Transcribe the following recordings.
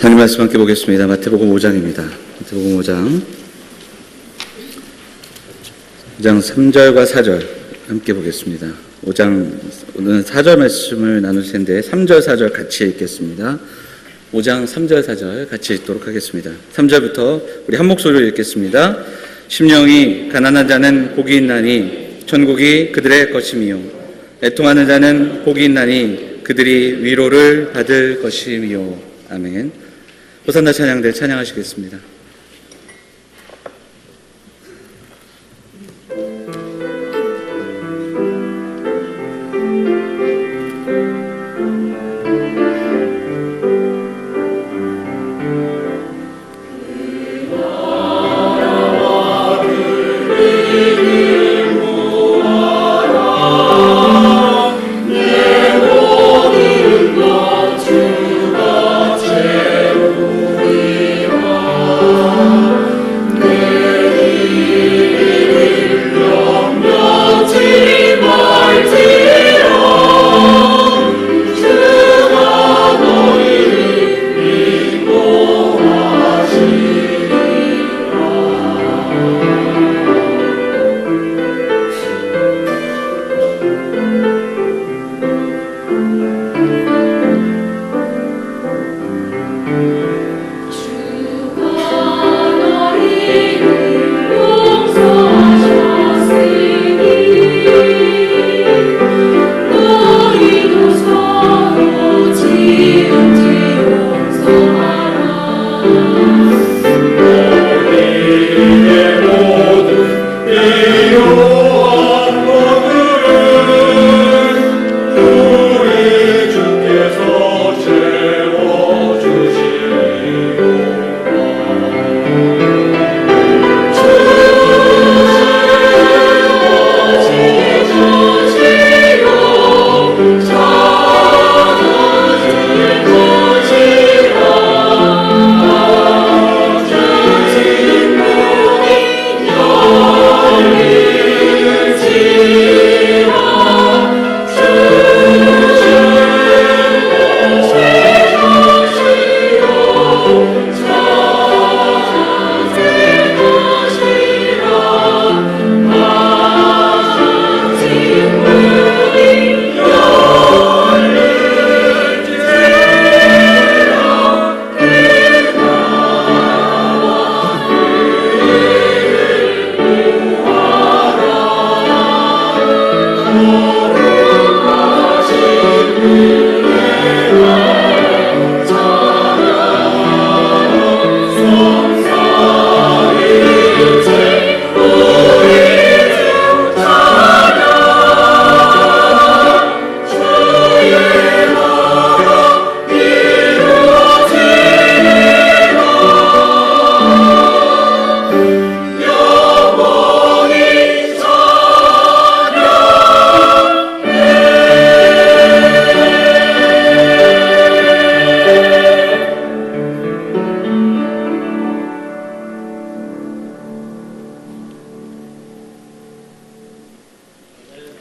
하나님 말씀 함께 보겠습니다. 마태복음 5장입니다. 마태복음 5장 3절과 4절 함께 보겠습니다. 5장 오늘 4절 말씀을 나눌 텐데 3절 4절 같이 읽겠습니다. 5장 3절 4절 같이 읽도록 하겠습니다. 3절부터 우리 한 목소리로 읽겠습니다. 심령이 가난한 자는 복이 있나니 천국이 그들의 것이미요, 애통하는 자는 복이 있나니 그들이 위로를 받을 것이미요. 아멘. 호산나 찬양대 찬양하시겠습니다.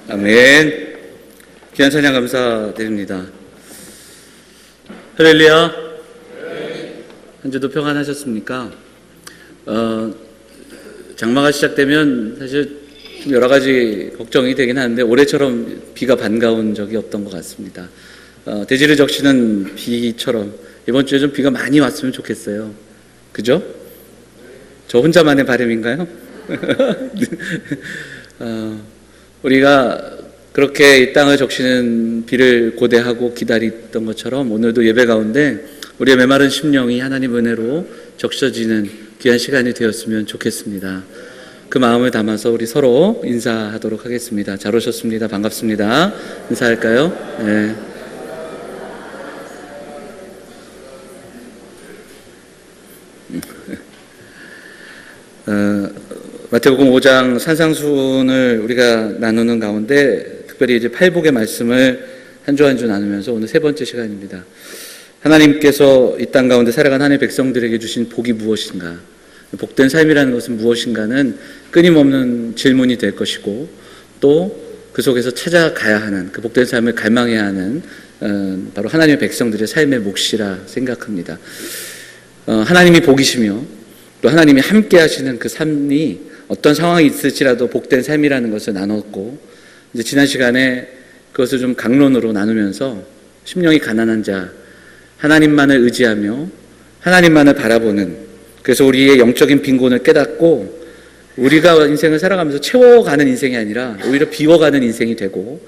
아멘. 귀한 찬양 감사드립니다. 할렐루야. 한 주도 평안하셨습니까? 장마가 시작되면 사실 좀 여러 가지 걱정이 되긴 하는데 올해처럼 비가 반가운 적이 없던 것 같습니다. 대지를 적시는 비처럼 이번 주에 좀 비가 많이 왔으면 좋겠어요. 그죠? 저 혼자만의 바람인가요? 우리가 그렇게 이 땅을 적시는 비를 고대하고 기다렸던 것처럼 오늘도 예배 가운데 우리의 메마른 심령이 하나님 은혜로 적셔지는 귀한 시간이 되었으면 좋겠습니다. 그 마음을 담아서 우리 서로 인사하도록 하겠습니다. 잘 오셨습니다. 반갑습니다. 인사할까요? 네. 마태복음 5장 산상수훈을 우리가 나누는 가운데 특별히 이제 팔복의 말씀을 한 주 한 주 나누면서 오늘 세 번째 시간입니다. 하나님께서 이 땅 가운데 살아간 하나님의 백성들에게 주신 복이 무엇인가, 복된 삶이라는 것은 무엇인가는 끊임없는 질문이 될 것이고 또 그 속에서 찾아가야 하는, 그 복된 삶을 갈망해야 하는 바로 하나님의 백성들의 삶의 몫이라 생각합니다. 하나님이 복이시며 또 하나님이 함께 하시는 그 삶이 어떤 상황이 있을지라도 복된 삶이라는 것을 나눴고, 이제 지난 시간에 그것을 좀 강론으로 나누면서 심령이 가난한 자, 하나님만을 의지하며 하나님만을 바라보는, 그래서 우리의 영적인 빈곤을 깨닫고 우리가 인생을 살아가면서 채워가는 인생이 아니라 오히려 비워가는 인생이 되고,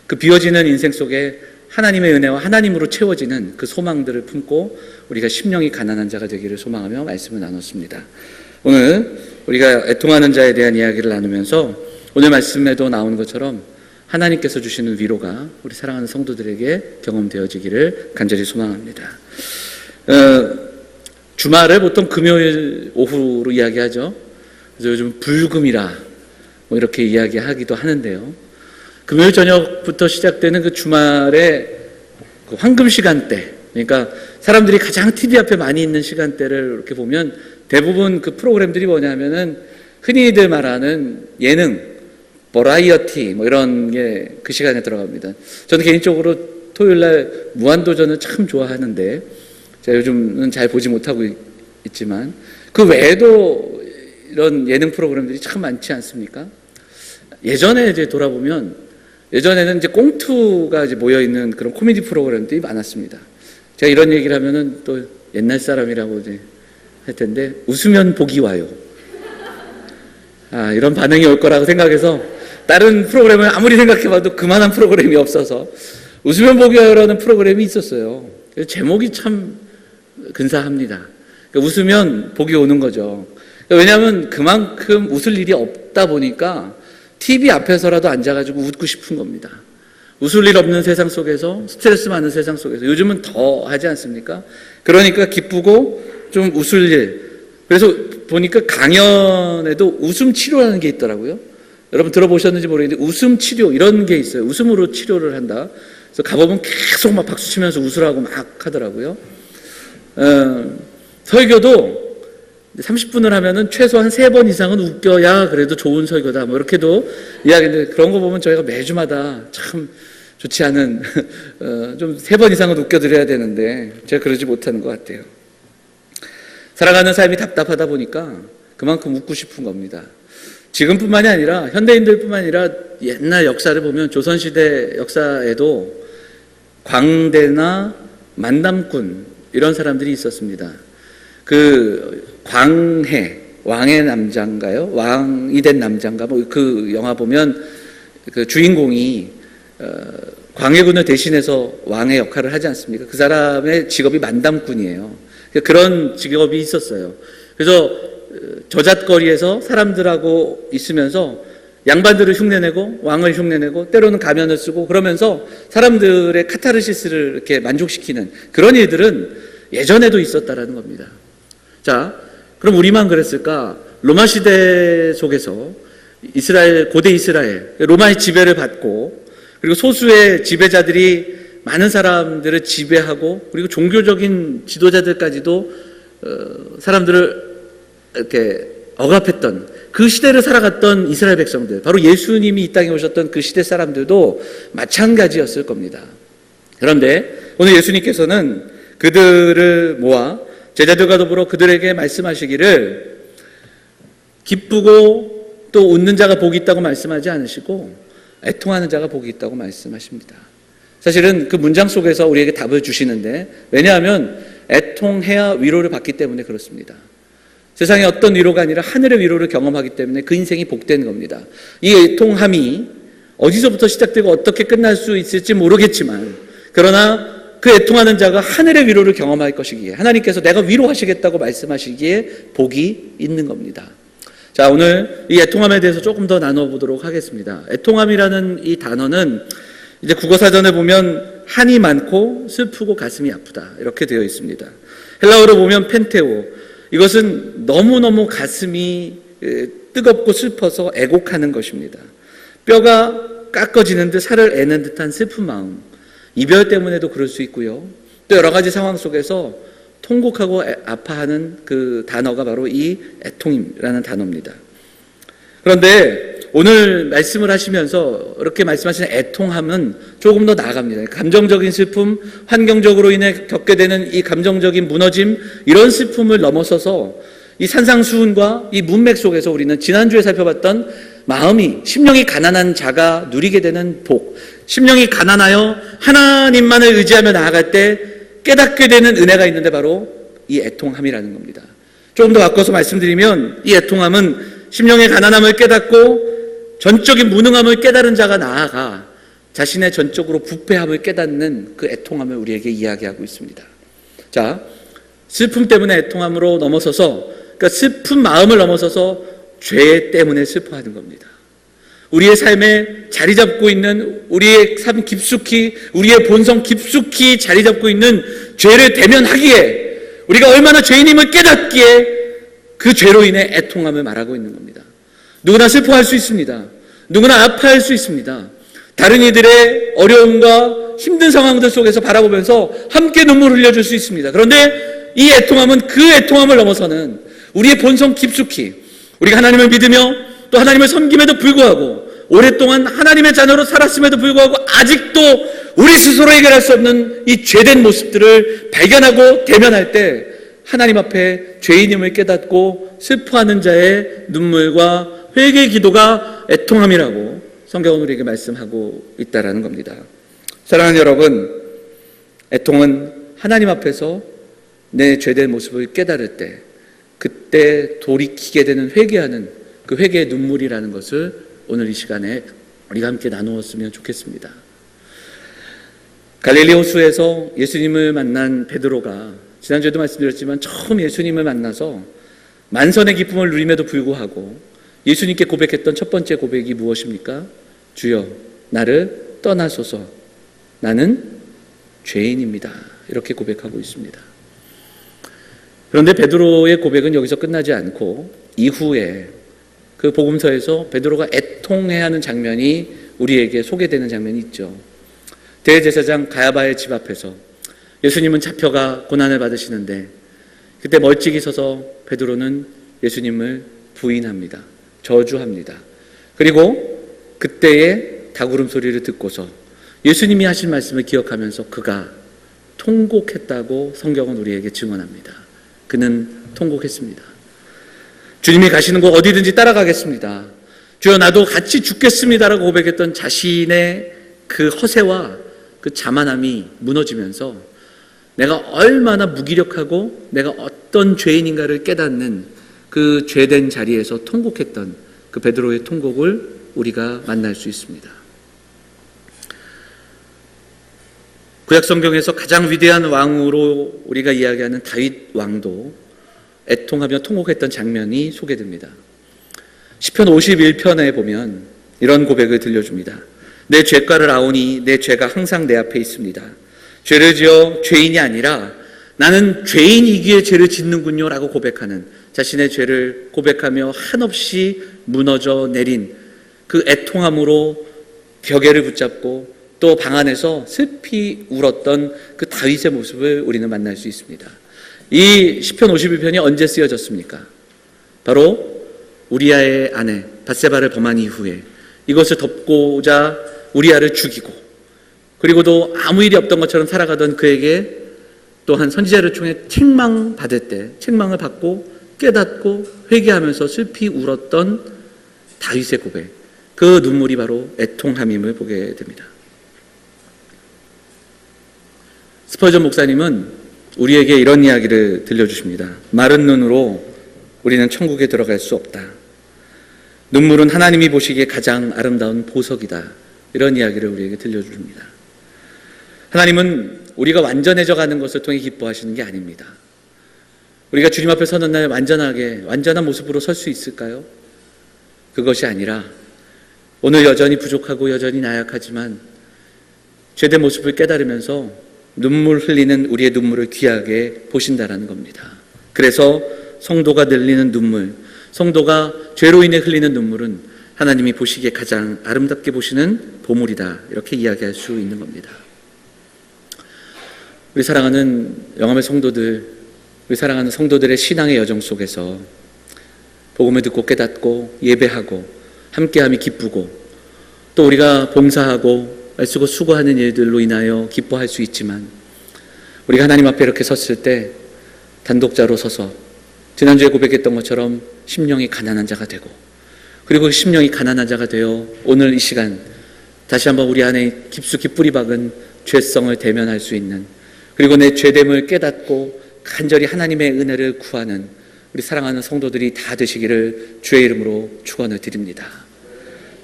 그 비워지는 인생 속에 하나님의 은혜와 하나님으로 채워지는 그 소망들을 품고 우리가 심령이 가난한 자가 되기를 소망하며 말씀을 나눴습니다. 오늘 우리가 애통하는 자에 대한 이야기를 나누면서 오늘 말씀에도 나오는 것처럼 하나님께서 주시는 위로가 우리 사랑하는 성도들에게 경험되어지기를 간절히 소망합니다. 주말을 보통 금요일 오후로 이야기하죠. 그래서 요즘 불금이라 뭐 이렇게 이야기하기도 하는데요. 금요일 저녁부터 시작되는 그 주말의 그 황금 시간대, 그러니까 사람들이 가장 TV 앞에 많이 있는 시간대를 이렇게 보면 대부분 그 프로그램들이 뭐냐면은 흔히들 말하는 예능, 버라이어티 뭐 이런 게 그 시간에 들어갑니다. 저는 개인적으로 토요일날 무한도전을 참 좋아하는데 제가 요즘은 잘 보지 못하고 있지만 그 외에도 이런 예능 프로그램들이 참 많지 않습니까? 예전에 이제 돌아보면 예전에는 이제 꽁투가 이제 모여 있는 그런 코미디 프로그램들이 많았습니다. 제가 이런 얘기를 하면은 또 옛날 사람이라고 이제 할 텐데 웃으면 복이 와요. 이런 반응이 올 거라고 생각해서 다른 프로그램을 아무리 생각해봐도 그만한 프로그램이 없어서 웃으면 복이 와요라는 프로그램이 있었어요. 제목이 참 근사합니다. 그러니까 웃으면 복이 오는 거죠. 왜냐하면 그만큼 웃을 일이 없다 보니까 TV 앞에서라도 앉아가지고 웃고 싶은 겁니다. 웃을 일 없는 세상 속에서, 스트레스 많은 세상 속에서, 요즘은 더 하지 않습니까? 그러니까 기쁘고 좀 웃을 일. 그래서 보니까 강연에도 웃음 치료라는 게 있더라고요. 여러분 들어보셨는지 모르겠는데 웃음 치료 이런 게 있어요. 웃음으로 치료를 한다. 그래서 가보면 계속 막 박수 치면서 웃으라고 막 하더라고요. 설교도 30분을 하면은 최소한 3번 이상은 웃겨야 그래도 좋은 설교다. 뭐 이렇게도 이야기인데 그런 거 보면 저희가 매주마다 참 좋지 않은 좀 3번 이상은 웃겨드려야 되는데 제가 그러지 못하는 것 같아요. 살아가는 삶이 답답하다 보니까 그만큼 웃고 싶은 겁니다. 지금뿐만이 아니라 현대인들뿐만 아니라 옛날 역사를 보면 조선시대 역사에도 광대나 만담꾼 이런 사람들이 있었습니다. 그 광해, 왕의 남자인가요? 왕이 된 남자인가? 뭐 그 영화 보면 그 주인공이 광해군을 대신해서 왕의 역할을 하지 않습니까? 그 사람의 직업이 만담꾼이에요. 그런 직업이 있었어요. 그래서 저잣거리에서 사람들하고 있으면서 양반들을 흉내내고 왕을 흉내내고 때로는 가면을 쓰고 그러면서 사람들의 카타르시스를 이렇게 만족시키는 그런 일들은 예전에도 있었다라는 겁니다. 자, 그럼 우리만 그랬을까? 로마 시대 속에서 고대 이스라엘, 로마의 지배를 받고 그리고 소수의 지배자들이 많은 사람들을 지배하고 그리고 종교적인 지도자들까지도 사람들을 이렇게 억압했던 그 시대를 살아갔던 이스라엘 백성들, 바로 예수님이 이 땅에 오셨던 그 시대 사람들도 마찬가지였을 겁니다. 그런데 오늘 예수님께서는 그들을 모아 제자들과 더불어 그들에게 말씀하시기를 기쁘고 또 웃는 자가 복이 있다고 말씀하지 않으시고 애통하는 자가 복이 있다고 말씀하십니다. 사실은 그 문장 속에서 우리에게 답을 주시는데 왜냐하면 애통해야 위로를 받기 때문에 그렇습니다. 세상의 어떤 위로가 아니라 하늘의 위로를 경험하기 때문에 그 인생이 복된 겁니다. 이 애통함이 어디서부터 시작되고 어떻게 끝날 수 있을지 모르겠지만 그러나 그 애통하는 자가 하늘의 위로를 경험할 것이기에 하나님께서 내가 위로하시겠다고 말씀하시기에 복이 있는 겁니다. 자, 오늘 이 애통함에 대해서 조금 더 나눠보도록 하겠습니다. 애통함이라는 이 단어는 이제 국어사전에 보면 한이 많고 슬프고 가슴이 아프다 이렇게 되어 있습니다. 헬라어로 보면 펜테오, 이것은 너무너무 가슴이 뜨겁고 슬퍼서 애곡하는 것입니다. 뼈가 깎아지는 듯 살을 애는 듯한 슬픈 마음, 이별 때문에도 그럴 수 있고요. 또 여러 가지 상황 속에서 통곡하고 아파하는 그 단어가 바로 이 애통이라는 단어입니다. 그런데 오늘 말씀을 하시면서 이렇게 말씀하시는 애통함은 조금 더 나아갑니다. 감정적인 슬픔, 환경적으로 인해 겪게 되는 이 감정적인 무너짐, 이런 슬픔을 넘어서서 이 산상수훈과 이 문맥 속에서 우리는 지난주에 살펴봤던 마음이, 심령이 가난한 자가 누리게 되는 복, 심령이 가난하여 하나님만을 의지하며 나아갈 때 깨닫게 되는 은혜가 있는데 바로 이 애통함이라는 겁니다. 조금 더 바꿔서 말씀드리면 이 애통함은 심령의 가난함을 깨닫고 전적인 무능함을 깨달은 자가 나아가 자신의 전적으로 부패함을 깨닫는 그 애통함을 우리에게 이야기하고 있습니다. 자, 슬픔 때문에 애통함으로 넘어서서, 그러니까 슬픈 마음을 넘어서서 죄 때문에 슬퍼하는 겁니다. 우리의 삶에 자리 잡고 있는, 우리의 삶 깊숙이, 우리의 본성 깊숙이 자리 잡고 있는 죄를 대면하기에, 우리가 얼마나 죄인임을 깨닫기에 그 죄로 인해 애통함을 말하고 있는 겁니다. 누구나 슬퍼할 수 있습니다. 누구나 아파할 수 있습니다. 다른 이들의 어려움과 힘든 상황들 속에서 바라보면서 함께 눈물을 흘려줄 수 있습니다. 그런데 이 애통함은 그 애통함을 넘어서는 우리의 본성 깊숙이, 우리가 하나님을 믿으며 또 하나님을 섬김에도 불구하고 오랫동안 하나님의 자녀로 살았음에도 불구하고 아직도 우리 스스로 해결할 수 없는 이 죄된 모습들을 발견하고 대면할 때 하나님 앞에 죄인임을 깨닫고 슬퍼하는 자의 눈물과 회개의 기도가 애통함이라고 성경은 우리에게 말씀하고 있다는 겁니다. 사랑하는 여러분, 애통은 하나님 앞에서 내 죄된 모습을 깨달을 때 그때 돌이키게 되는, 회개하는 그 회개의 눈물이라는 것을 오늘 이 시간에 우리가 함께 나누었으면 좋겠습니다. 갈릴리 호수에서 예수님을 만난 베드로가 지난주에도 말씀드렸지만 처음 예수님을 만나서 만선의 기쁨을 누림에도 불구하고 예수님께 고백했던 첫 번째 고백이 무엇입니까? 주여, 나를 떠나소서. 나는 죄인입니다. 이렇게 고백하고 있습니다. 그런데 베드로의 고백은 여기서 끝나지 않고 이후에 그 복음서에서 베드로가 애통해하는 장면이 우리에게 소개되는 장면이 있죠. 대제사장 가야바의 집 앞에서 예수님은 잡혀가 고난을 받으시는데 그때 멀찍이 서서 베드로는 예수님을 부인합니다. 저주합니다. 그리고 그때의 닭울음 소리를 듣고서 예수님이 하신 말씀을 기억하면서 그가 통곡했다고 성경은 우리에게 증언합니다. 그는 통곡했습니다. 주님이 가시는 곳 어디든지 따라가겠습니다. 주여, 나도 같이 죽겠습니다라고 고백했던 자신의 그 허세와 그 자만함이 무너지면서 내가 얼마나 무기력하고 내가 어떤 죄인인가를 깨닫는 그 죄된 자리에서 통곡했던 그 베드로의 통곡을 우리가 만날 수 있습니다. 구약 성경에서 가장 위대한 왕으로 우리가 이야기하는 다윗 왕도 애통하며 통곡했던 장면이 소개됩니다. 시편 51편에 보면 이런 고백을 들려줍니다. 내 죄가를 아오니 내 죄가 항상 내 앞에 있습니다. 죄를 지어 죄인이 아니라 나는 죄인이기에 죄를 짓는군요 라고 고백하는, 자신의 죄를 고백하며 한없이 무너져 내린 그 애통함으로 벽에를 붙잡고 또 방 안에서 슬피 울었던 그 다윗의 모습을 우리는 만날 수 있습니다. 이 시편 51편이 언제 쓰여졌습니까? 바로 우리아의 아내 밧세바를 범한 이후에 이것을 덮고자 우리아를 죽이고, 그리고도 아무 일이 없던 것처럼 살아가던 그에게 또한 선지자를 통해 책망받을 때 책망을 받고 깨닫고 회개하면서 슬피 울었던 다윗의 고백, 그 눈물이 바로 애통함임을 보게 됩니다. 스펄전 목사님은 우리에게 이런 이야기를 들려주십니다. 마른 눈으로 우리는 천국에 들어갈 수 없다. 눈물은 하나님이 보시기에 가장 아름다운 보석이다. 이런 이야기를 우리에게 들려줍니다. 하나님은 우리가 완전해져 가는 것을 통해 기뻐하시는 게 아닙니다. 우리가 주님 앞에 서는 날 완전한 모습으로 설 수 있을까요? 그것이 아니라 오늘 여전히 부족하고 여전히 나약하지만 죄된 모습을 깨달으면서 눈물 흘리는 우리의 눈물을 귀하게 보신다라는 겁니다. 그래서 성도가 흘리는 눈물, 성도가 죄로 인해 흘리는 눈물은 하나님이 보시기에 가장 아름답게 보시는 보물이다. 이렇게 이야기할 수 있는 겁니다. 우리 사랑하는 영암의 성도들, 우리 사랑하는 성도들의 신앙의 여정 속에서 복음을 듣고 깨닫고 예배하고 함께함이 기쁘고, 또 우리가 봉사하고 애쓰고 수고하는 일들로 인하여 기뻐할 수 있지만, 우리가 하나님 앞에 이렇게 섰을 때 단독자로 서서 지난주에 고백했던 것처럼 심령이 가난한 자가 되고, 그리고 심령이 가난한 자가 되어 오늘 이 시간 다시 한번 우리 안에 깊숙이 뿌리 박은 죄성을 대면할 수 있는, 그리고 내 죄됨을 깨닫고 간절히 하나님의 은혜를 구하는 우리 사랑하는 성도들이 다 되시기를 주의 이름으로 축원을 드립니다.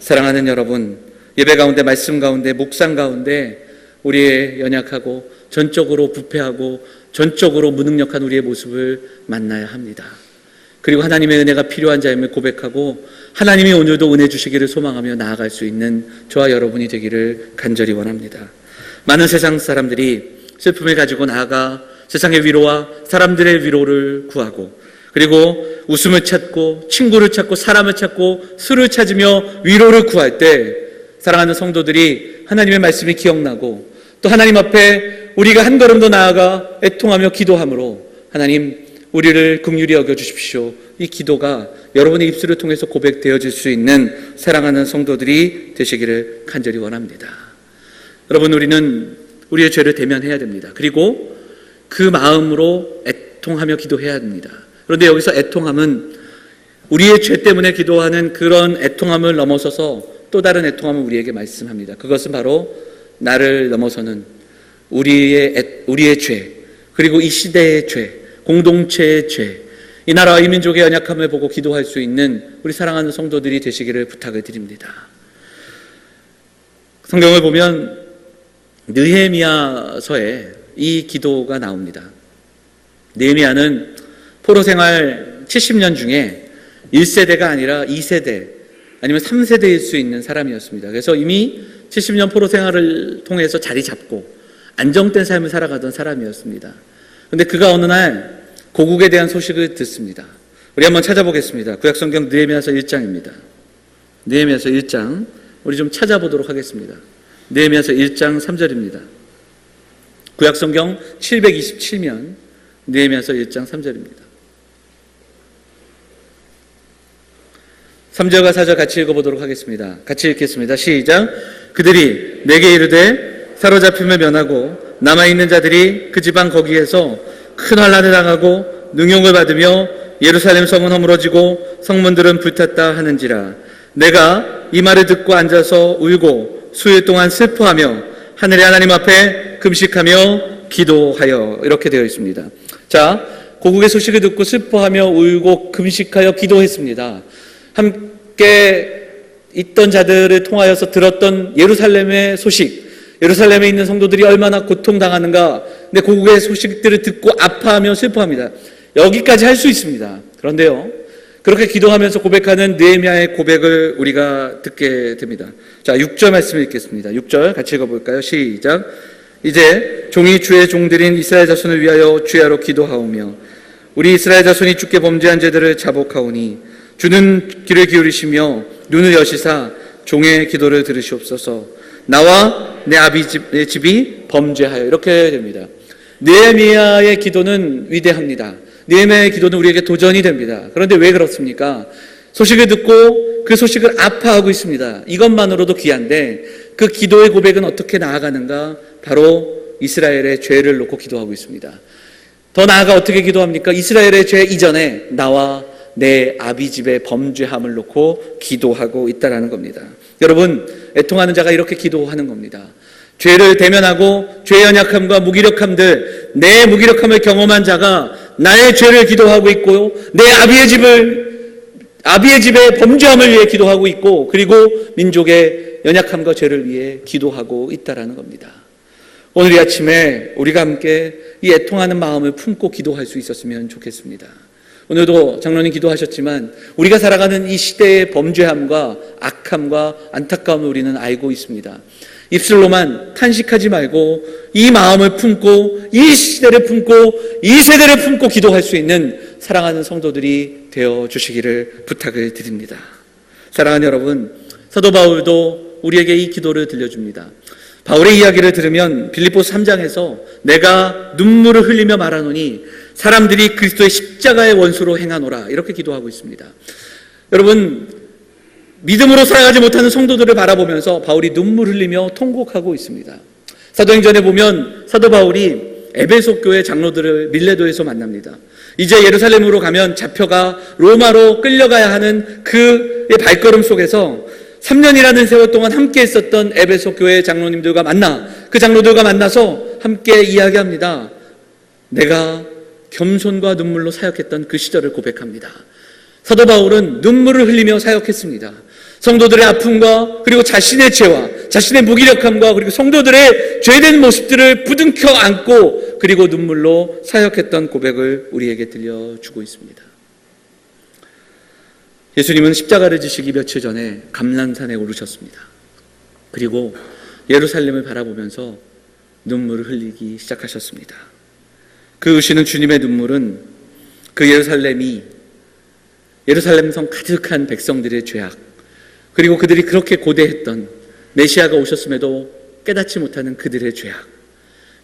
사랑하는 여러분, 예배 가운데, 말씀 가운데, 묵상 가운데 우리의 연약하고 전적으로 부패하고 전적으로 무능력한 우리의 모습을 만나야 합니다. 그리고 하나님의 은혜가 필요한 자임을 고백하고 하나님이 오늘도 은혜 주시기를 소망하며 나아갈 수 있는 저와 여러분이 되기를 간절히 원합니다. 많은 세상 사람들이 슬픔을 가지고 나아가 세상의 위로와 사람들의 위로를 구하고, 그리고 웃음을 찾고 친구를 찾고 사람을 찾고 술을 찾으며 위로를 구할 때 사랑하는 성도들이 하나님의 말씀이 기억나고, 또 하나님 앞에 우리가 한 걸음 더 나아가 애통하며 기도함으로 하나님 우리를 긍휼히 여겨주십시오, 이 기도가 여러분의 입술을 통해서 고백되어질 수 있는 사랑하는 성도들이 되시기를 간절히 원합니다. 여러분, 우리는 우리의 죄를 대면해야 됩니다. 그리고 그 마음으로 애통하며 기도해야 합니다. 그런데 여기서 애통함은 우리의 죄 때문에 기도하는 그런 애통함을 넘어서서 또 다른 애통함을 우리에게 말씀합니다. 그것은 바로 나를 넘어서는 우리의 죄, 그리고 이 시대의 죄, 공동체의 죄, 이 나라와 이 민족의 연약함을 보고 기도할 수 있는 우리 사랑하는 성도들이 되시기를 부탁을 드립니다. 성경을 보면 느헤미야서에 이 기도가 나옵니다. 느헤미야는 포로 생활 70년 중에 1세대가 아니라 2세대 아니면 3세대일 수 있는 사람이었습니다. 그래서 이미 70년 포로 생활을 통해서 자리 잡고 안정된 삶을 살아가던 사람이었습니다. 그런데 그가 어느 날 고국에 대한 소식을 듣습니다. 우리 한번 찾아보겠습니다. 구약성경 느헤미야서 1장입니다. 느헤미야서 1장 우리 좀 찾아보도록 하겠습니다. 느헤미야서 1장 3절입니다. 구약성경 727면 느헤미야서 1장 3절입니다. 3절과 4절 같이 읽어보도록 하겠습니다. 같이 읽겠습니다. 시작. 그들이 내게 이르되 사로잡힘을 면하고 남아있는 자들이 그 지방 거기에서 큰 환난을 당하고 능욕을 받으며 예루살렘 성은 허물어지고 성문들은 불탔다 하는지라. 내가 이 말을 듣고 앉아서 울고 수일 동안 슬퍼하며 하늘의 하나님 앞에 금식하며 기도하여, 이렇게 되어 있습니다. 자, 고국의 소식을 듣고 슬퍼하며 울고 금식하여 기도했습니다. 함께 있던 자들을 통하여서 들었던 예루살렘의 소식, 예루살렘에 있는 성도들이 얼마나 고통당하는가, 근데 고국의 소식들을 듣고 아파하며 슬퍼합니다. 여기까지 할 수 있습니다. 그런데요, 그렇게 기도하면서 고백하는 느헤미야의 고백을 우리가 듣게 됩니다. 자, 6절 말씀을 읽겠습니다. 6절 같이 읽어볼까요? 시작. 이제 종이 주의 종들인 이스라엘 자손을 위하여 주야로 기도하오며 우리 이스라엘 자손이 주께 범죄한 죄들을 자복하오니 주는 귀를 기울이시며 눈을 여시사 종의 기도를 들으시옵소서. 나와 내 아비 내 집이 범죄하여, 이렇게 됩니다. 느헤미야의 기도는 위대합니다. 느헤미야의 기도는 우리에게 도전이 됩니다. 그런데 왜 그렇습니까? 소식을 듣고 그 소식을 아파하고 있습니다. 이것만으로도 귀한데 그 기도의 고백은 어떻게 나아가는가? 바로 이스라엘의 죄를 놓고 기도하고 있습니다. 더 나아가 어떻게 기도합니까? 이스라엘의 죄 이전에 나와 내 아비 집의 범죄함을 놓고 기도하고 있다는 겁니다. 여러분, 애통하는 자가 이렇게 기도하는 겁니다. 죄를 대면하고 죄의 연약함과 무기력함들, 내 무기력함을 경험한 자가 나의 죄를 기도하고 있고 내 아비의 집의 범죄함을 위해 기도하고 있고, 그리고 민족의 연약함과 죄를 위해 기도하고 있다는 겁니다. 오늘 이 아침에 우리가 함께 이 애통하는 마음을 품고 기도할 수 있었으면 좋겠습니다. 오늘도 장로님 기도하셨지만 우리가 살아가는 이 시대의 범죄함과 악함과 안타까움을 우리는 알고 있습니다. 입술로만 탄식하지 말고 이 마음을 품고 이 시대를 품고 이 세대를 품고 기도할 수 있는 사랑하는 성도들이 되어 주시기를 부탁을 드립니다. 사랑하는 여러분, 사도 바울도 우리에게 이 기도를 들려줍니다. 바울의 이야기를 들으면 빌립보서 3장에서 내가 눈물을 흘리며 말하노니 사람들이 그리스도의 십자가의 원수로 행하노라, 이렇게 기도하고 있습니다. 여러분, 믿음으로 살아가지 못하는 성도들을 바라보면서 바울이 눈물 흘리며 통곡하고 있습니다. 사도행전에 보면 사도 바울이 에베소 교회 장로들을 밀레도에서 만납니다. 이제 예루살렘으로 가면 잡혀가 로마로 끌려가야 하는 그의 발걸음 속에서 3년이라는 세월 동안 함께 있었던 에베소 교회 장로님들과 그 장로들과 만나서 함께 이야기합니다. 내가 겸손과 눈물로 사역했던 그 시절을 고백합니다. 사도 바울은 눈물을 흘리며 사역했습니다. 성도들의 아픔과 그리고 자신의 죄와 자신의 무기력함과 그리고 성도들의 죄된 모습들을 부둥켜 안고 그리고 눈물로 사역했던 고백을 우리에게 들려주고 있습니다. 예수님은 십자가를 지시기 며칠 전에 감람산에 오르셨습니다. 그리고 예루살렘을 바라보면서 눈물을 흘리기 시작하셨습니다. 그 으시는 주님의 눈물은 그 예루살렘 성 가득한 백성들의 죄악, 그리고 그들이 그렇게 고대했던 메시아가 오셨음에도 깨닫지 못하는 그들의 죄악,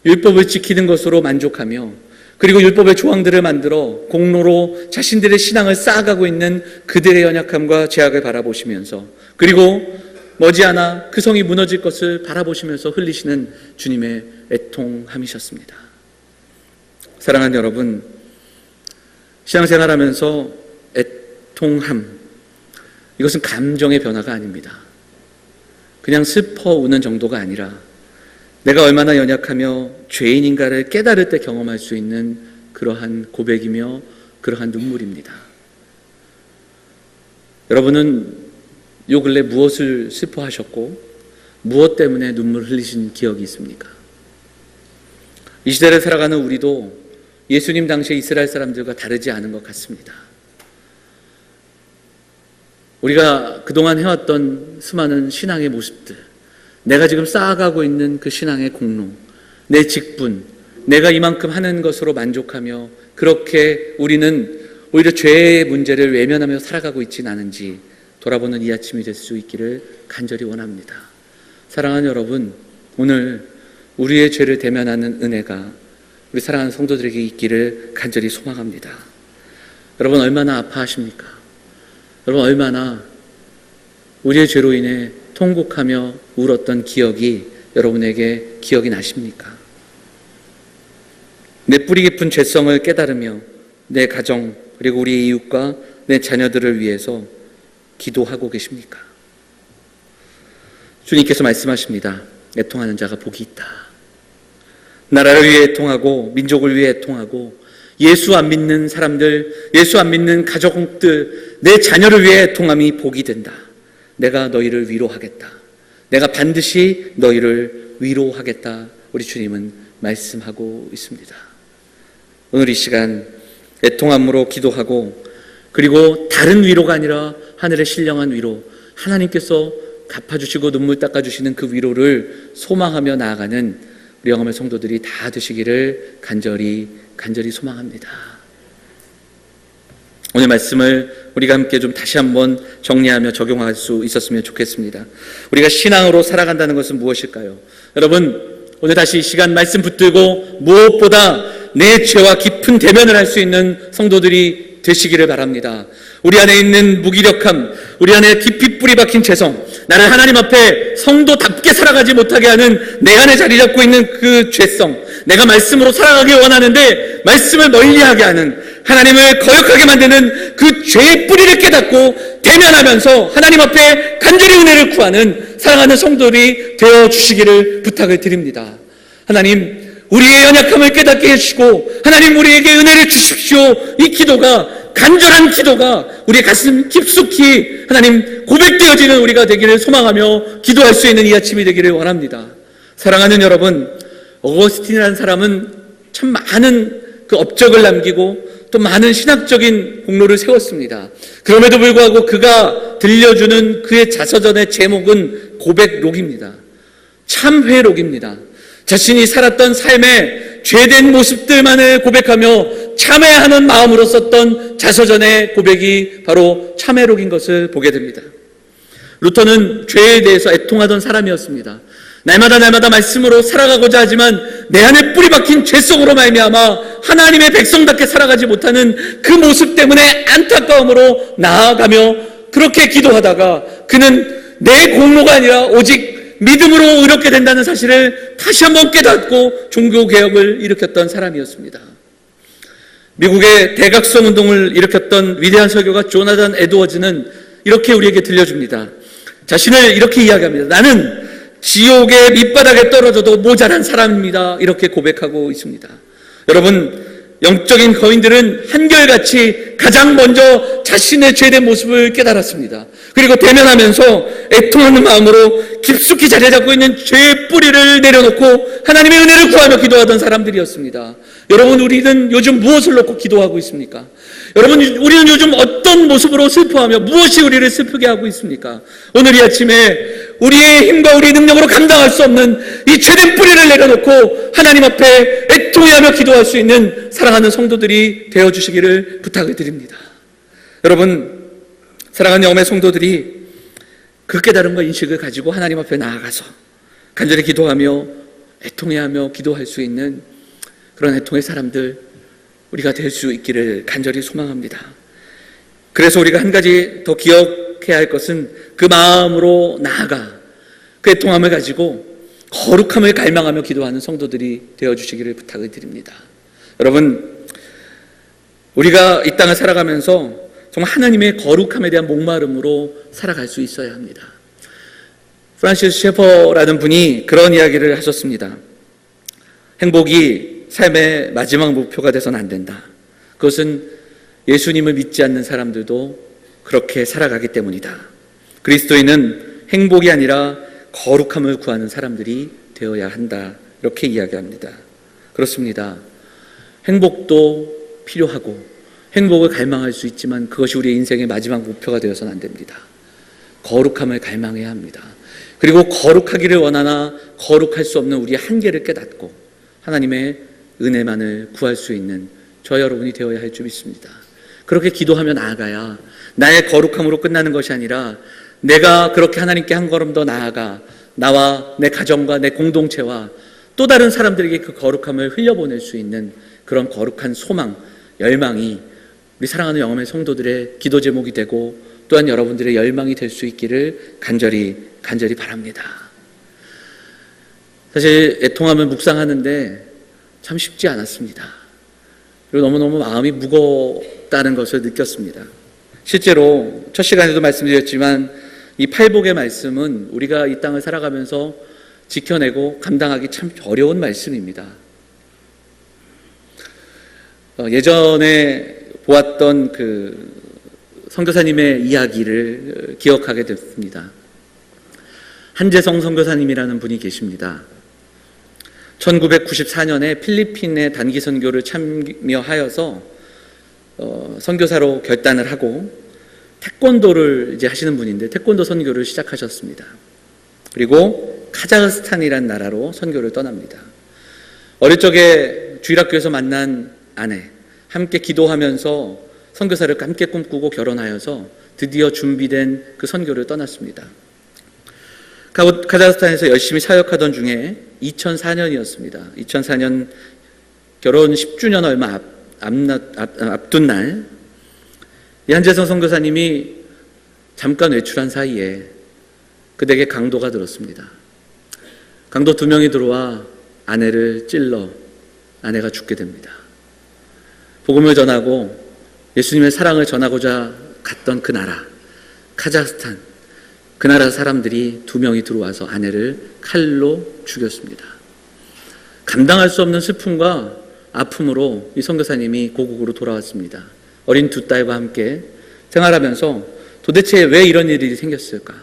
율법을 지키는 것으로 만족하며 그리고 율법의 조항들을 만들어 공로로 자신들의 신앙을 쌓아가고 있는 그들의 연약함과 죄악을 바라보시면서 그리고 머지않아 그 성이 무너질 것을 바라보시면서 흘리시는 주님의 애통함이셨습니다. 사랑하는 여러분, 신앙생활하면서 애통함, 이것은 감정의 변화가 아닙니다. 그냥 슬퍼 우는 정도가 아니라 내가 얼마나 연약하며 죄인인가를 깨달을 때 경험할 수 있는 그러한 고백이며 그러한 눈물입니다. 여러분은 요 근래 무엇을 슬퍼하셨고 무엇 때문에 눈물을 흘리신 기억이 있습니까? 이 시대를 살아가는 우리도 예수님 당시의 이스라엘 사람들과 다르지 않은 것 같습니다. 우리가 그동안 해왔던 수많은 신앙의 모습들, 내가 지금 쌓아가고 있는 그 신앙의 공로, 내 직분, 내가 이만큼 하는 것으로 만족하며 그렇게 우리는 오히려 죄의 문제를 외면하며 살아가고 있지는 않은지 돌아보는 이 아침이 될 수 있기를 간절히 원합니다. 사랑하는 여러분, 오늘 우리의 죄를 대면하는 은혜가 우리 사랑하는 성도들에게 있기를 간절히 소망합니다. 여러분 얼마나 아파하십니까? 여러분 얼마나 우리의 죄로 인해 통곡하며 울었던 기억이 여러분에게 기억이 나십니까? 내 뿌리 깊은 죄성을 깨달으며 내 가정 그리고 우리 이웃과 내 자녀들을 위해서 기도하고 계십니까? 주님께서 말씀하십니다. 애통하는 자가 복이 있다. 나라를 위해 애통하고 민족을 위해 애통하고 예수 안 믿는 사람들, 예수 안 믿는 가족들, 내 자녀를 위해 애통함이 복이 된다. 내가 너희를 위로하겠다. 내가 반드시 너희를 위로하겠다. 우리 주님은 말씀하고 있습니다. 오늘 이 시간 애통함으로 기도하고 그리고 다른 위로가 아니라 하늘의 신령한 위로, 하나님께서 갚아주시고 눈물 닦아주시는 그 위로를 소망하며 나아가는 우리 영암의 성도들이 다 되시기를 간절히 소망합니다. 오늘 말씀을 우리가 함께 좀 다시 한번 정리하며 적용할 수 있었으면 좋겠습니다. 우리가 신앙으로 살아간다는 것은 무엇일까요? 여러분, 오늘 다시 이 시간 말씀 붙들고 무엇보다 내 죄와 깊은 대면을 할 수 있는 성도들이 되시기를 바랍니다. 우리 안에 있는 무기력함, 우리 안에 깊이 뿌리 박힌 죄성, 나를 하나님 앞에 성도답게 살아가지 못하게 하는 내 안에 자리 잡고 있는 그 죄성, 내가 말씀으로 살아가길 원하는데 말씀을 멀리하게 하는, 하나님을 거역하게 만드는 그 죄의 뿌리를 깨닫고 대면하면서 하나님 앞에 간절히 은혜를 구하는 사랑하는 성도들이 되어주시기를 부탁을 드립니다. 하나님, 우리의 연약함을 깨닫게 해주시고 하나님 우리에게 은혜를 주십시오. 이 기도가, 간절한 기도가 우리의 가슴 깊숙이 하나님 고백되어지는 우리가 되기를 소망하며 기도할 수 있는 이 아침이 되기를 원합니다. 사랑하는 여러분, 어거스틴이라는 사람은 참 많은 그 업적을 남기고 또 많은 신학적인 공로를 세웠습니다. 그럼에도 불구하고 그가 들려주는 그의 자서전의 제목은 고백록입니다. 참회록입니다. 자신이 살았던 삶의 죄된 모습들만을 고백하며 참회하는 마음으로 썼던 자서전의 고백이 바로 참회록인 것을 보게 됩니다. 루터는 죄에 대해서 애통하던 사람이었습니다. 날마다 말씀으로 살아가고자 하지만 내 안에 뿌리 박힌 죄 속으로 말미암아 하나님의 백성답게 살아가지 못하는 그 모습 때문에 안타까움으로 나아가며 그렇게 기도하다가 그는 내 공로가 아니라 오직 믿음으로 의롭게 된다는 사실을 다시 한번 깨닫고 종교개혁을 일으켰던 사람이었습니다. 미국의 대각성 운동을 일으켰던 위대한 설교가 조나단 에드워즈는 이렇게 우리에게 들려줍니다. 자신을 이렇게 이야기합니다. 나는 지옥의 밑바닥에 떨어져도 모자란 사람입니다. 이렇게 고백하고 있습니다. 여러분, 영적인 거인들은 한결같이 가장 먼저 자신의 죄된 모습을 깨달았습니다. 그리고 대면하면서 애통하는 마음으로 깊숙이 자리 잡고 있는 죄의 뿌리를 내려놓고 하나님의 은혜를 구하며 기도하던 사람들이었습니다. 여러분, 우리는 요즘 무엇을 놓고 기도하고 있습니까? 여러분, 우리는 요즘 어떤 모습으로 슬퍼하며 무엇이 우리를 슬프게 하고 있습니까? 오늘 이 아침에 우리의 힘과 우리의 능력으로 감당할 수 없는 이 죄된 뿌리를 내려놓고 하나님 앞에 애통하며 기도할 수 있는 사랑하는 성도들이 되어주시기를 부탁을 드립니다. 여러분, 사랑하는 영의 성도들이 그 깨달음과 인식을 가지고 하나님 앞에 나아가서 간절히 기도하며 애통해하며 기도할 수 있는 그런 애통의 사람들 우리가 될 수 있기를 간절히 소망합니다. 그래서 우리가 한 가지 더 기억해야 할 것은 그 마음으로 나아가 그 애통함을 가지고 거룩함을 갈망하며 기도하는 성도들이 되어주시기를 부탁을 드립니다. 여러분, 우리가 이 땅을 살아가면서 정말 하나님의 거룩함에 대한 목마름으로 살아갈 수 있어야 합니다. 프란시스 셰퍼라는 분이 그런 이야기를 하셨습니다. 행복이 삶의 마지막 목표가 돼서는 안 된다. 그것은 예수님을 믿지 않는 사람들도 그렇게 살아가기 때문이다. 그리스도인은 행복이 아니라 거룩함을 구하는 사람들이 되어야 한다. 이렇게 이야기합니다. 그렇습니다. 행복도 필요하고 행복을 갈망할 수 있지만 그것이 우리의 인생의 마지막 목표가 되어서는 안 됩니다. 거룩함을 갈망해야 합니다. 그리고 거룩하기를 원하나 거룩할 수 없는 우리의 한계를 깨닫고 하나님의 은혜만을 구할 수 있는 저 여러분이 되어야 할 줄 믿습니다. 그렇게 기도하며 나아가야 나의 거룩함으로 끝나는 것이 아니라 내가 그렇게 하나님께 한 걸음 더 나아가 나와 내 가정과 내 공동체와 또 다른 사람들에게 그 거룩함을 흘려보낼 수 있는 그런 거룩한 소망, 열망이 우리 사랑하는 영혼의 성도들의 기도 제목이 되고 또한 여러분들의 열망이 될 수 있기를 간절히 바랍니다. 사실 애통함을 묵상하는데 참 쉽지 않았습니다. 그리고 너무너무 마음이 무겁다는 것을 느꼈습니다. 실제로 첫 시간에도 말씀드렸지만 이 팔복의 말씀은 우리가 이 땅을 살아가면서 지켜내고 감당하기 참 어려운 말씀입니다. 예전에 보았던 그 선교사님의 이야기를 기억하게 됐습니다. 한재성 선교사님이라는 분이 계십니다. 1994년에 필리핀의 단기 선교를 참여하여서 선교사로 결단을 하고 태권도를 이제 하시는 분인데 태권도 선교를 시작하셨습니다. 그리고 카자흐스탄이라는 나라로 선교를 떠납니다. 어릴 적에 주일학교에서 만난 아내, 함께 기도하면서 선교사를 함께 꿈꾸고 결혼하여서 드디어 준비된 그 선교를 떠났습니다. 카자흐스탄에서 열심히 사역하던 중에 2004년이었습니다. 2004년 결혼 10주년 얼마 앞둔 날, 이 한재성 선교사님이 잠깐 외출한 사이에 그에게 강도가 들었습니다. 강도 2명이 들어와 아내를 찔러 아내가 죽게 됩니다. 복음을 전하고 예수님의 사랑을 전하고자 갔던 그 나라, 카자흐스탄, 그 나라 사람들이 2명이 들어와서 아내를 칼로 죽였습니다. 감당할 수 없는 슬픔과 아픔으로 이 선교사님이 고국으로 돌아왔습니다. 어린 2 딸과 함께 생활하면서 도대체 왜 이런 일이 생겼을까?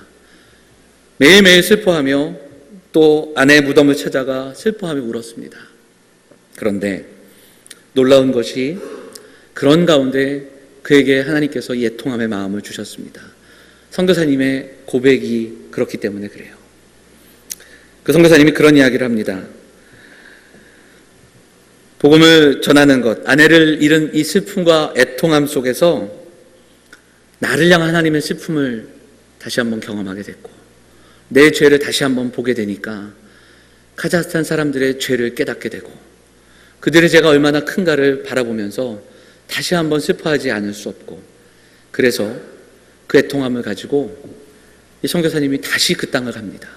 매일매일 슬퍼하며 또 아내의 무덤을 찾아가 슬퍼하며 울었습니다. 그런데 놀라운 것이 그런 가운데 그에게 하나님께서 이 애통함의 마음을 주셨습니다. 선교사님의 고백이 그렇기 때문에 그래요. 그 선교사님이 그런 이야기를 합니다. 복음을 전하는 것, 아내를 잃은 이 슬픔과 애통함 속에서 나를 향한 하나님의 슬픔을 다시 한번 경험하게 됐고 내 죄를 다시 한번 보게 되니까 카자흐스탄 사람들의 죄를 깨닫게 되고 그들의 죄가 얼마나 큰가를 바라보면서 다시 한번 슬퍼하지 않을 수 없고 그래서 그 애통함을 가지고 이 선교사님이 다시 그 땅을 갑니다.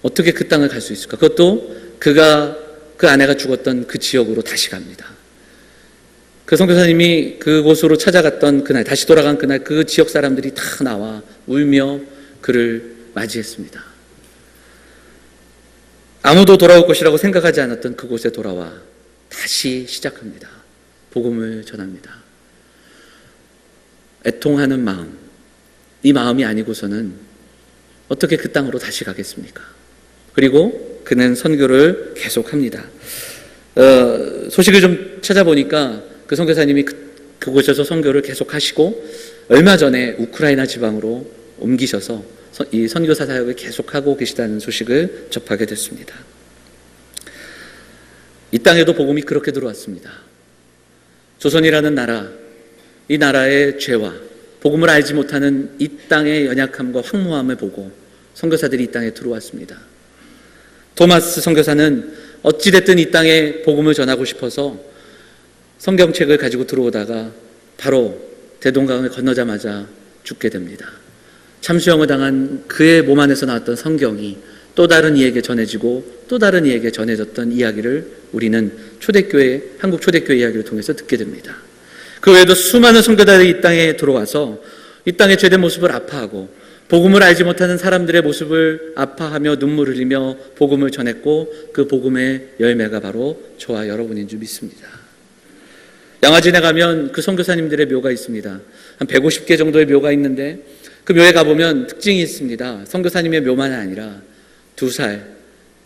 어떻게 그 땅을 갈 수 있을까? 그것도 그 아내가 죽었던 그 지역으로 다시 갑니다. 그 선교사님이 그곳으로 찾아갔던 그날, 다시 돌아간 그날 그 지역 사람들이 다 나와 울며 그를 맞이했습니다. 아무도 돌아올 것이라고 생각하지 않았던 그곳에 돌아와 다시 시작합니다. 복음을 전합니다. 애통하는 마음, 이 마음이 아니고서는 어떻게 그 땅으로 다시 가겠습니까? 그리고 그는 선교를 계속합니다. 소식을 좀 찾아보니까 그 선교사님이 그곳에서 선교를 계속하시고 얼마 전에 우크라이나 지방으로 옮기셔서 이 선교사 사역을 계속하고 계시다는 소식을 접하게 됐습니다. 이 땅에도 복음이 그렇게 들어왔습니다. 조선이라는 나라, 이 나라의 죄와 복음을 알지 못하는 이 땅의 연약함과 황무함을 보고 선교사들이 이 땅에 들어왔습니다. 토마스 선교사는 어찌됐든 이 땅에 복음을 전하고 싶어서 성경책을 가지고 들어오다가 바로 대동강을 건너자마자 죽게 됩니다. 참수형을 당한 그의 몸 안에서 나왔던 성경이 또 다른 이에게 전해지고 또 다른 이에게 전해졌던 이야기를 우리는 한국 초대교회 이야기를 통해서 듣게 됩니다. 그 외에도 수많은 선교사들이 이 땅에 들어와서 이 땅의 죄된 모습을 아파하고 복음을 알지 못하는 사람들의 모습을 아파하며 눈물 흘리며 복음을 전했고 그 복음의 열매가 바로 저와 여러분인 줄 믿습니다. 양화진에 가면 그 선교사님들의 묘가 있습니다. 한 150개 정도의 묘가 있는데 그 묘에 가보면 특징이 있습니다. 선교사님의 묘만 아니라 2살,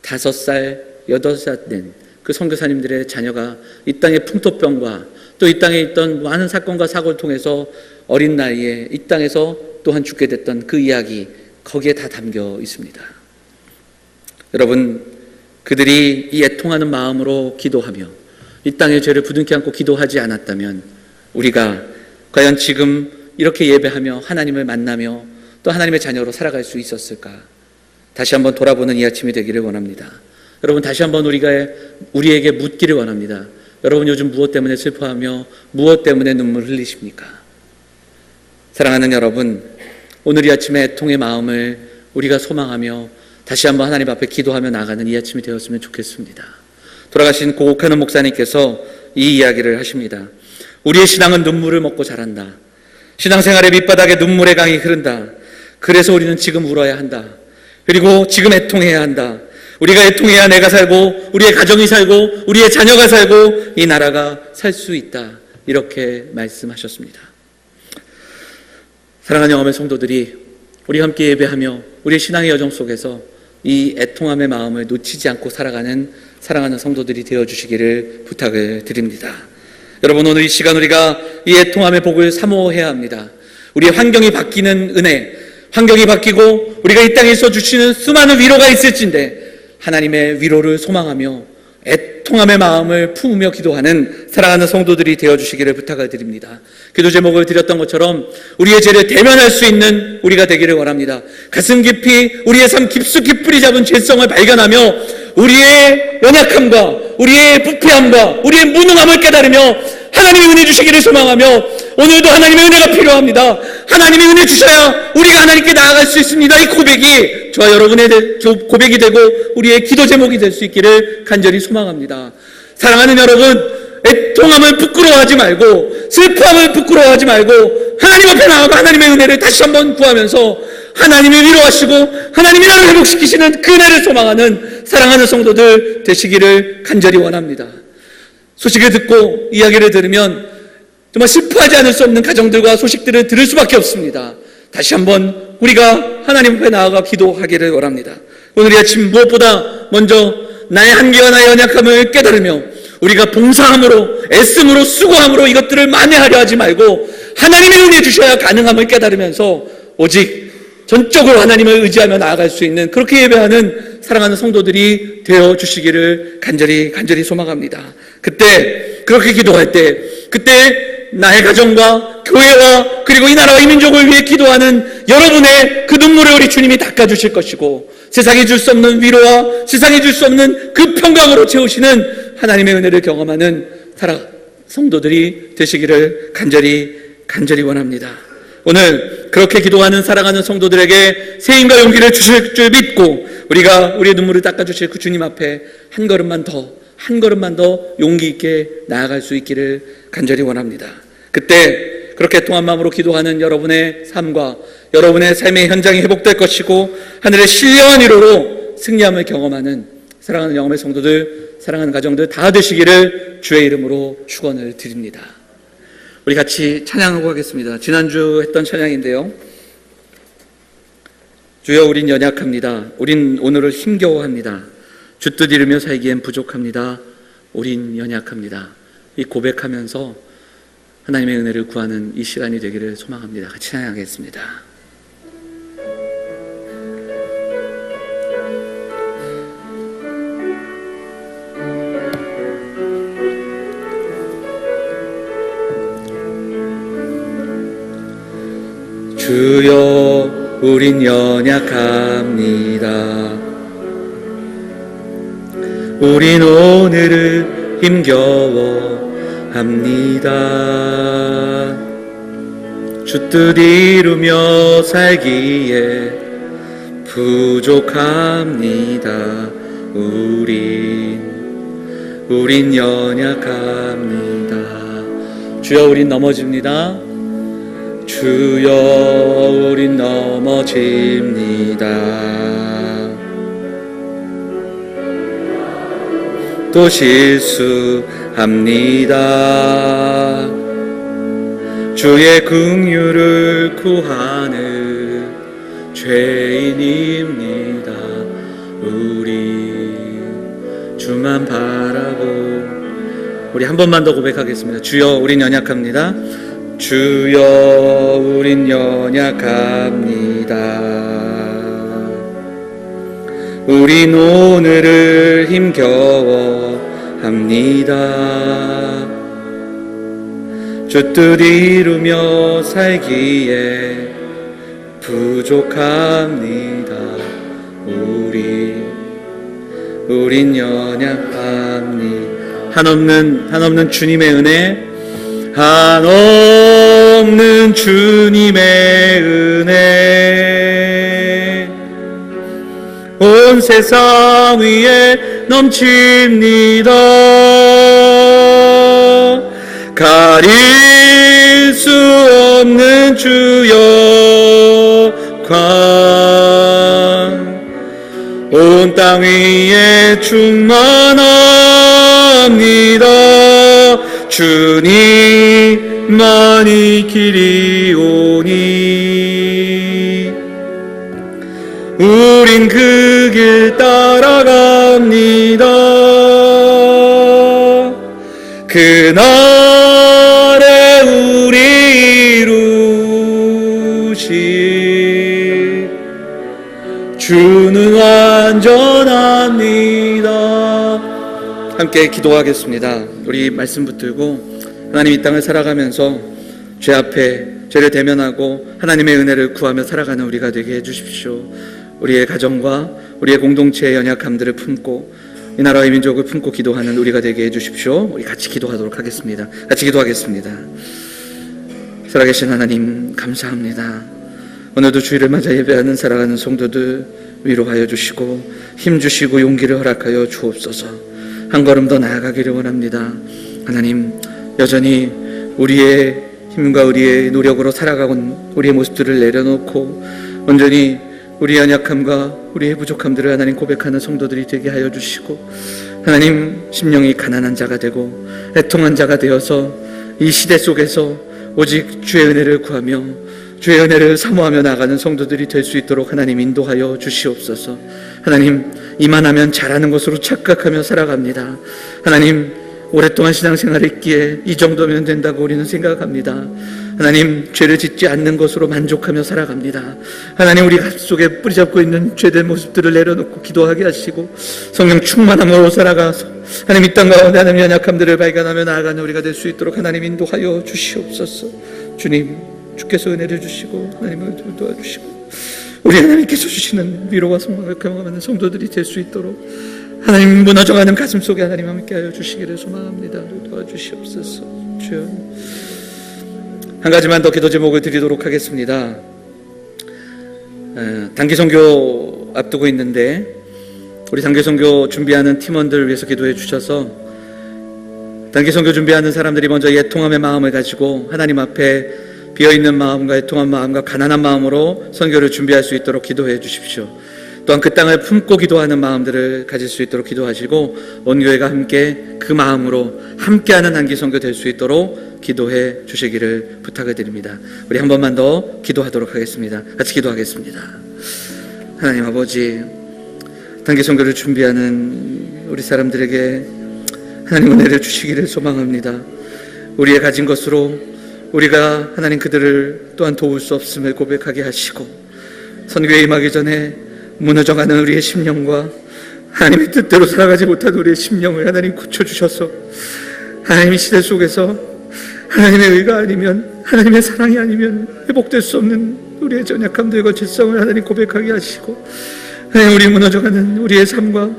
5살, 8살 된 그 선교사님들의 자녀가 이 땅의 풍토병과 또 이 땅에 있던 많은 사건과 사고를 통해서 어린 나이에 이 땅에서 또한 죽게 됐던 그 이야기, 거기에 다 담겨 있습니다. 여러분, 그들이 이 애통하는 마음으로 기도하며 이 땅의 죄를 부둥켜 안고 기도하지 않았다면 우리가 과연 지금 이렇게 예배하며 하나님을 만나며 또 하나님의 자녀로 살아갈 수 있었을까? 다시 한번 돌아보는 이 아침이 되기를 원합니다. 여러분, 다시 한번 우리에게 묻기를 원합니다. 여러분, 요즘 무엇 때문에 슬퍼하며 무엇 때문에 눈물 흘리십니까? 사랑하는 여러분, 오늘 이 아침에 애통의 마음을 우리가 소망하며 다시 한번 하나님 앞에 기도하며 나가는 이 아침이 되었으면 좋겠습니다. 돌아가신 고옥하는 목사님께서 이 이야기를 하십니다. 우리의 신앙은 눈물을 먹고 자란다. 신앙생활의 밑바닥에 눈물의 강이 흐른다. 그래서 우리는 지금 울어야 한다. 그리고 지금 애통해야 한다. 우리가 애통해야 내가 살고 우리의 가정이 살고 우리의 자녀가 살고 이 나라가 살 수 있다. 이렇게 말씀하셨습니다. 사랑하는 영험의 성도들이 우리 함께 예배하며 우리의 신앙의 여정 속에서 이 애통함의 마음을 놓치지 않고 살아가는 사랑하는 성도들이 되어주시기를 부탁을 드립니다. 여러분, 오늘 이 시간 우리가 이 애통함의 복을 사모해야 합니다. 우리의 환경이 바뀌는 은혜, 환경이 바뀌고 우리가 이 땅에 있어 주시는 수많은 위로가 있을진데 하나님의 위로를 소망하며 애통함의 마음을 품으며 기도하는 사랑하는 성도들이 되어주시기를 부탁을 드립니다. 기도 제목을 드렸던 것처럼 우리의 죄를 대면할 수 있는 우리가 되기를 원합니다. 가슴 깊이 우리의 삶 깊숙이 뿌리 잡은 죄성을 발견하며 우리의 연약함과 우리의 부패함과 우리의 무능함을 깨달으며 하나님의 은혜 주시기를 소망하며 오늘도 하나님의 은혜가 필요합니다. 하나님의 은혜 주셔야 우리가 하나님께 나아갈 수 있습니다. 이 고백이 저와 여러분의 고백이 되고 우리의 기도 제목이 될 수 있기를 간절히 소망합니다. 사랑하는 여러분, 애통함을 부끄러워하지 말고 슬픔을 부끄러워하지 말고 하나님 앞에 나아가 하나님의 은혜를 다시 한번 구하면서 하나님이 위로하시고 하나님이 나를 회복시키시는 그 은혜를 소망하는 사랑하는 성도들 되시기를 간절히 원합니다. 소식을 듣고 이야기를 들으면 정말 슬퍼하지 않을 수 없는 가정들과 소식들을 들을 수밖에 없습니다. 다시 한번 우리가 하나님 앞에 나아가 기도하기를 원합니다. 오늘 이 아침 무엇보다 먼저 나의 한계와 나의 연약함을 깨달으며 우리가 봉사함으로 애씀으로 수고함으로 이것들을 만회하려 하지 말고 하나님의 은혜 주셔야 가능함을 깨달으면서 오직 전적으로 하나님을 의지하며 나아갈 수 있는 그렇게 예배하는 사랑하는 성도들이 되어주시기를 간절히 소망합니다. 그때 그렇게 기도할 때 그때 나의 가정과 교회와 그리고 이 나라와 이 민족을 위해 기도하는 여러분의 그 눈물을 우리 주님이 닦아주실 것이고 세상이 줄 수 없는 위로와 세상이 줄 수 없는 그 평강으로 채우시는 하나님의 은혜를 경험하는 성도들이 되시기를 간절히 원합니다. 오늘 그렇게 기도하는 살아가는 성도들에게 새 힘과 용기를 주실 줄 믿고 우리가 우리의 눈물을 닦아주실 그 주님 앞에 한 걸음만 더 용기 있게 나아갈 수 있기를 간절히 원합니다. 그때 그렇게 통한 마음으로 기도하는 여러분의 삶과 여러분의 삶의 현장이 회복될 것이고 하늘의 신령한 위로로 승리함을 경험하는 사랑하는 영험의 성도들, 사랑하는 가정들 다 되시기를 주의 이름으로 축원을 드립니다. 우리 같이 찬양하고 가겠습니다. 지난주 했던 찬양인데요. 주여 우린 연약합니다. 우린 오늘을 힘겨워합니다. 주 뜻 이루며 살기엔 부족합니다. 우린 연약합니다. 이 고백하면서 하나님의 은혜를 구하는 이 시간이 되기를 소망합니다. 같이 찬양하겠습니다. 주여 우린 연약합니다. 우린 오늘을 힘겨워합니다. 주 뜻 이루며 살기에 부족합니다. 우린 연약합니다. 주여 우린 넘어집니다. 주여 우린 넘어집니다. 또 실수합니다. 주의 긍휼을 구하는 죄인입니다. 우리 주만 바라고 우리 한 번만 더 고백하겠습니다. 주여 우린 연약합니다. 주여 우린 연약합니다. 우린 오늘을 힘겨워합니다. 주 뜻 이루며 살기에 부족합니다. 우린 연약합니다. 한없는 주님의 은혜, 한없는 주님의 은혜 온 세상 위에 넘칩니다. 가릴 수 없는 주의 영광 온 땅 위에 충만합니다. 주님만이 길이오니 우린 그 길 따라갑니다. 그날에 우리 이루실 주는 완전합니다. 함께 기도하겠습니다. 우리 말씀 붙들고 하나님 이 땅을 살아가면서 죄 앞에 죄를 대면하고 하나님의 은혜를 구하며 살아가는 우리가 되게 해주십시오. 우리의 가정과 우리의 공동체의 연약함들을 품고 이 나라의 민족을 품고 기도하는 우리가 되게 해주십시오. 우리 같이 기도하도록 하겠습니다. 같이 기도하겠습니다. 살아계신 하나님 감사합니다. 오늘도 주일을 맞아 예배하는 살아가는 성도들 위로하여 주시고 힘 주시고 용기를 허락하여 주옵소서. 한 걸음 더 나아가기를 원합니다. 하나님 여전히 우리의 힘과 우리의 노력으로 살아가온 우리의 모습들을 내려놓고 온전히 우리의 연약함과 우리의 부족함들을 하나님 고백하는 성도들이 되게 하여 주시고 하나님 심령이 가난한 자가 되고 애통한 자가 되어서 이 시대 속에서 오직 주의 은혜를 구하며 주의 은혜를 사모하며 나가는 성도들이 될 수 있도록 하나님 인도하여 주시옵소서. 하나님 이만하면 잘하는 것으로 착각하며 살아갑니다. 하나님 오랫동안 신앙생활을 했기에 이 정도면 된다고 우리는 생각합니다. 하나님 죄를 짓지 않는 것으로 만족하며 살아갑니다. 하나님 우리 속에 뿌리잡고 있는 죄된 모습들을 내려놓고 기도하게 하시고 성령 충만함으로 살아가서 하나님 이 땅 가운데 하나님 연약함들을 발견하며 나아가는 우리가 될 수 있도록 하나님 인도하여 주시옵소서. 주님 주께서 은혜를 주시고 하나님을 도와주시고 우리 하나님께서 주시는 위로와 성망을 경험하는 성도들이 될 수 있도록 하나님 무너져가는 가슴 속에 하나님 함께 하여 주시기를 소망합니다. 도와주시옵소서. 주여 한 가지만 더 기도 제목을 드리도록 하겠습니다. 단기 선교 앞두고 있는데 우리 단기 선교 준비하는 팀원들을 위해서 기도해 주셔서 단기 선교 준비하는 사람들이 먼저 애통함의 마음을 가지고 하나님 앞에 비어있는 마음과 애통한 마음과 가난한 마음으로 선교를 준비할 수 있도록 기도해 주십시오. 또한 그 땅을 품고 기도하는 마음들을 가질 수 있도록 기도하시고 온 교회가 함께 그 마음으로 함께하는 단기 선교 될 수 있도록 기도해 주시기를 부탁을 드립니다. 우리 한 번만 더 기도하도록 하겠습니다. 같이 기도하겠습니다. 하나님 아버지, 단기 선교를 준비하는 우리 사람들에게 하나님 은혜를 주시기를 소망합니다. 우리의 가진 것으로 우리가 하나님 그들을 또한 도울 수 없음을 고백하게 하시고 선교에 임하기 전에 무너져가는 우리의 심령과 하나님의 뜻대로 살아가지 못한 우리의 심령을 하나님 고쳐주셔서 하나님의 시대 속에서 하나님의 의가 아니면 하나님의 사랑이 아니면 회복될 수 없는 우리의 연약함들과 죄성을 하나님 고백하게 하시고 하나님 우리 무너져가는 우리의 삶과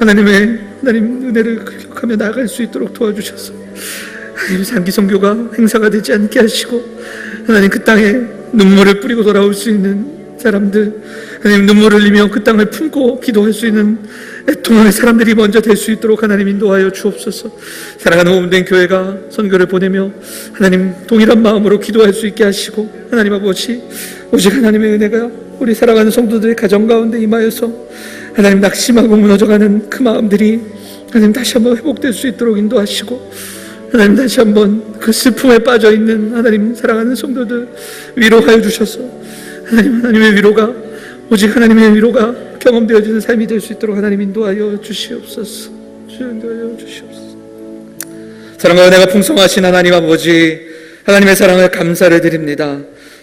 하나님 은혜를 기억하며 나아갈 수 있도록 도와주셔서 하나님 단기 선교가 행사가 되지 않게 하시고 하나님 그 땅에 눈물을 뿌리고 돌아올 수 있는 사람들, 하나님 눈물을 흘리며 그 땅을 품고 기도할 수 있는 애통하는 사람들이 먼저 될 수 있도록 하나님 인도하여 주옵소서. 사랑하는 모든 교회가 선교를 보내며 하나님 동일한 마음으로 기도할 수 있게 하시고 하나님 아버지, 오직 하나님의 은혜가 우리 사랑하는 성도들의 가정 가운데 임하여서 하나님 낙심하고 무너져가는 그 마음들이 하나님 다시 한번 회복될 수 있도록 인도하시고 하나님 다시 한번 그 슬픔에 빠져있는 하나님 사랑하는 성도들 위로하여 주셔서 하나님의 위로가 오직 하나님의 위로가 경험되어지는 삶이 될 수 있도록 하나님 인도하여 주시옵소서. 인도하여 주시옵소서. 사랑과 은혜가 풍성하신 하나님 아버지, 하나님의 사랑을 감사를 드립니다.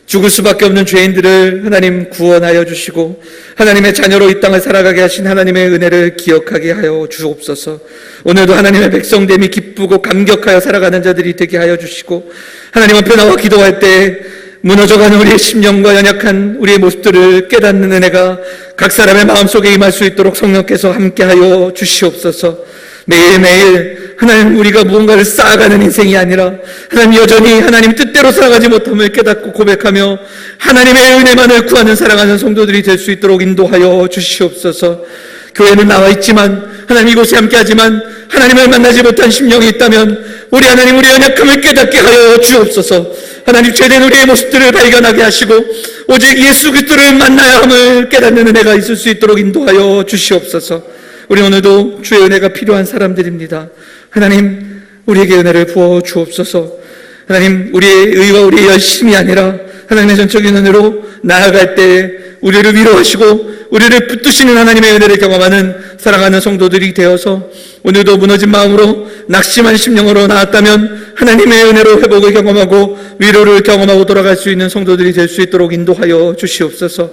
죽을 수밖에 없는 죄인들을 하나님 구원하여 주시고 하나님의 자녀로 이 땅을 살아가게 하신 하나님의 은혜를 기억하게 하여 주옵소서. 오늘도 하나님의 백성됨이 기쁘고 감격하여 살아가는 자들이 되게 하여 주시고 하나님 앞에 나와 기도할 때 무너져가는 우리의 심령과 연약한 우리의 모습들을 깨닫는 은혜가 각 사람의 마음속에 임할 수 있도록 성령께서 함께하여 주시옵소서. 매일매일 하나님 우리가 무언가를 쌓아가는 인생이 아니라 하나님 여전히 하나님 뜻대로 살아가지 못함을 깨닫고 고백하며 하나님의 은혜만을 구하는 사랑하는 성도들이 될 수 있도록 인도하여 주시옵소서. 교회는 나와 있지만 하나님 이곳에 함께하지만 하나님을 만나지 못한 심령이 있다면 우리 하나님 우리 연약함을 깨닫게 하여 주옵소서. 하나님 죄된 우리의 모습들을 발견하게 하시고 오직 예수 그리스도를 만나야 함을 깨닫는 은혜가 있을 수 있도록 인도하여 주시옵소서. 우리 오늘도 주의 은혜가 필요한 사람들입니다. 하나님 우리에게 은혜를 부어 주옵소서. 하나님 우리의 의와 우리의 열심이 아니라 하나님의 전적인 은혜로 나아갈 때 우리를 위로하시고 우리를 붙드시는 하나님의 은혜를 경험하는 사랑하는 성도들이 되어서 오늘도 무너진 마음으로 낙심한 심령으로 나왔다면 하나님의 은혜로 회복을 경험하고 위로를 경험하고 돌아갈 수 있는 성도들이 될 수 있도록 인도하여 주시옵소서.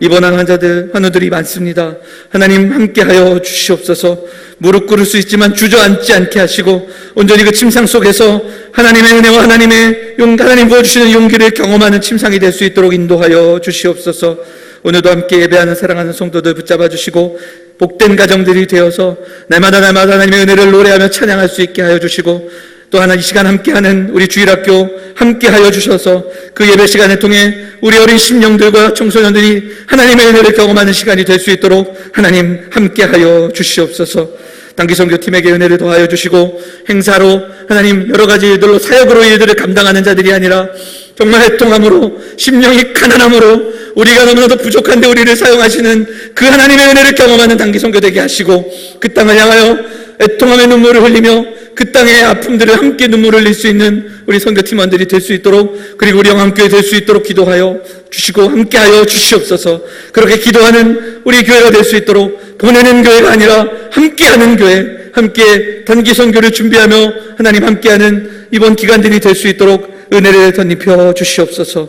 입원한 환자들, 환우들이 많습니다. 하나님 함께하여 주시옵소서. 무릎 꿇을 수 있지만 주저앉지 않게 하시고 온전히 그 침상 속에서 하나님의 은혜와 하나님 부어주시는 용기를 경험하는 침상이 될 수 있도록 인도하여 주시옵소서. 오늘도 함께 예배하는 사랑하는 성도들 붙잡아 주시고 복된 가정들이 되어서 날마다 하나님의 은혜를 노래하며 찬양할 수 있게 하여 주시고 또 하나 이 시간 함께하는 우리 주일학교 함께하여 주셔서 그 예배 시간을 통해 우리 어린 심령들과 청소년들이 하나님의 은혜를 경험하는 시간이 될 수 있도록 하나님 함께하여 주시옵소서. 단기 선교팀에게 은혜를 더하여 주시고 행사로 하나님 여러 가지 일들로 사역으로 일들을 감당하는 자들이 아니라 정말 애통함으로 심령이 가난함으로 우리가 너무나도 부족한데 우리를 사용하시는 그 하나님의 은혜를 경험하는 단기 선교되게 하시고 그 땅을 향하여 애통함의 눈물을 흘리며 그 땅의 아픔들을 함께 눈물을 흘릴 수 있는 우리 선교팀원들이 될 수 있도록 그리고 우리 영암교회 될 수 있도록 기도하여 주시고 함께하여 주시옵소서. 그렇게 기도하는 우리 교회가 될 수 있도록 보내는 교회가 아니라 함께하는 교회, 함께 단기 선교를 준비하며 하나님 함께하는 이번 기간들이 될 수 있도록 은혜를 덧입혀 주시옵소서.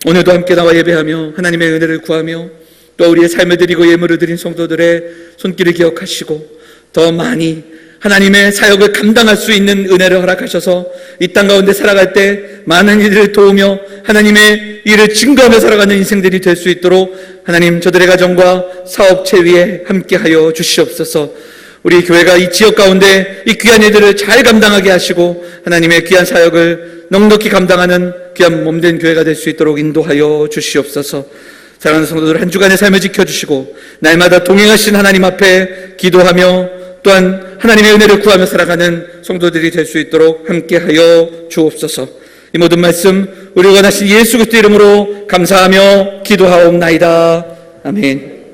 오늘도 함께 나와 예배하며 하나님의 은혜를 구하며 또 우리의 삶을 드리고 예물을 드린 성도들의 손길을 기억하시고 더 많이 하나님의 사역을 감당할 수 있는 은혜를 허락하셔서 이 땅 가운데 살아갈 때 많은 이들을 도우며 하나님의 일을 증거하며 살아가는 인생들이 될 수 있도록 하나님 저들의 가정과 사업체 위에 함께하여 주시옵소서. 우리 교회가 이 지역 가운데 이 귀한 일들을 잘 감당하게 하시고 하나님의 귀한 사역을 넉넉히 감당하는 귀한 몸된 교회가 될 수 있도록 인도하여 주시옵소서. 사랑하는 성도들, 한 주간의 삶을 지켜주시고 날마다 동행하신 하나님 앞에 기도하며 또한 하나님의 은혜를 구하며 살아가는 성도들이 될 수 있도록 함께하여 주옵소서. 이 모든 말씀 우리 원하신 예수 그리스도 이름으로 감사하며 기도하옵나이다. 아멘.